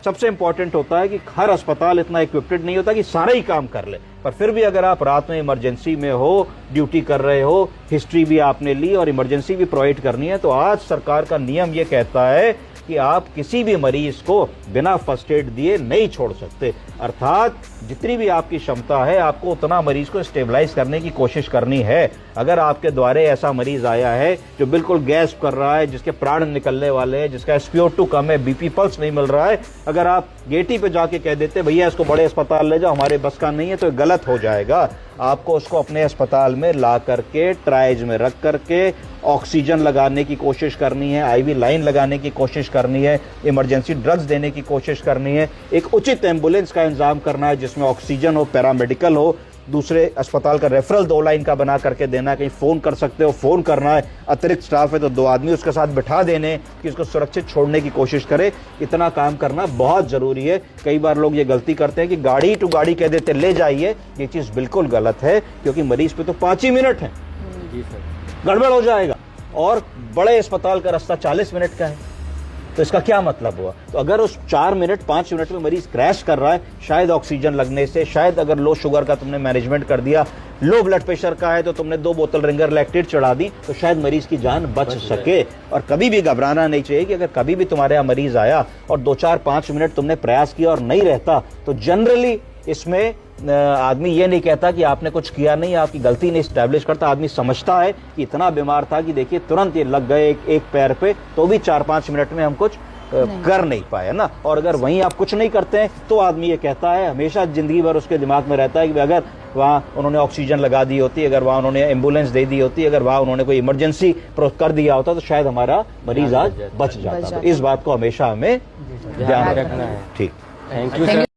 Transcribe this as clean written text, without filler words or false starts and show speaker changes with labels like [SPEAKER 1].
[SPEAKER 1] सबसे इंपॉर्टेंट होता है कि हर अस्पताल इतना इक्विप्ड नहीं होता कि सारा ही काम कर ले, पर फिर भी अगर आप रात में इमरजेंसी में हो, ड्यूटी कर रहे हो, हिस्ट्री भी आपने ली और इमरजेंसी भी प्रोवाइड करनी है, तो आज सरकार का नियम ये कहता है कि आप किसी भी मरीज को बिना फर्स्ट एड दिए नहीं छोड़ सकते। अर्थात जितनी भी आपकी क्षमता है, आपको उतना मरीज को स्टेबलाइज करने की कोशिश करनी है। अगर आपके द्वारे ऐसा मरीज आया है जो बिल्कुल गैस कर रहा है, जिसके प्राण निकलने वाले हैं, जिसका SpO2 कम है, BP पल्स नहीं मिल रहा है, अगर आप गेटी पे जाके कह देते भैया इसको बड़े अस्पताल ले जाओ, हमारे बस का नहीं है, तो गलत हो जाएगा। आपको उसको अपने अस्पताल में ला करके, ट्राइज में रख करके ऑक्सीजन लगाने की कोशिश करनी है, IV लाइन लगाने की कोशिश करनी है, इमरजेंसी ड्रग्स देने की कोशिश करनी है, एक उचित एम्बुलेंस का इंतजाम करना है जिसमें ऑक्सीजन हो, पैरामेडिकल हो, दूसरे अस्पताल का रेफरल 2 लाइन का बना करके देना है, कहीं फोन कर सकते हो, फोन करना है, अतिरिक्त स्टाफ है तो 2 आदमी उसके साथ बिठा देने कि उसको सुरक्षित छोड़ने की कोशिश करे। इतना काम करना बहुत जरूरी है। कई बार लोग ये गलती करते हैं कि गाड़ी टू गाड़ी कह देते ले जाइए, ये चीज बिल्कुल गलत है, क्योंकि मरीज पे तो 5 ही मिनट है, गड़बड़ हो जाएगा। और बड़े अस्पताल का रास्ता 40 मिनट का है, तो इसका क्या मतलब हुआ? तो अगर उस 4 मिनट 5 मिनट में मरीज क्रैश कर रहा है, शायद ऑक्सीजन लगने से, शायद अगर लो शुगर का तुमने मैनेजमेंट कर दिया, लो ब्लड प्रेशर का है तो तुमने 2 बोतल रिंगर लैक्टेट चढ़ा दी, तो शायद मरीज की जान बच सके। और कभी भी घबराना नहीं चाहिए कि अगर कभी भी तुम्हारे यहाँ मरीज आया और 2, 4, 5 मिनट तुमने प्रयास किया और नहीं रहता, तो जनरली इसमें आदमी ये नहीं कहता कि आपने कुछ किया नहीं, आपकी गलती नहीं स्टैब्लिश करता। आदमी समझता है कि इतना बीमार था कि देखिए तुरंत ये लग गए एक पैर पे, तो भी 4-5 मिनट में हम कुछ कर नहीं पाए ना। और अगर वहीं आप कुछ नहीं करते हैं तो आदमी ये कहता है, हमेशा जिंदगी भर उसके दिमाग में रहता है कि अगर वहाँ उन्होंने ऑक्सीजन लगा दी होती, अगर वहाँ उन्होंने एम्बुलेंस दे दी होती, अगर वहाँ उन्होंने कोई इमरजेंसी कर दिया होता, तो शायद हमारा मरीज आज बच जाता। तो इस बात को हमेशा हमें ध्यान रखना है। ठीक, थैंक यू।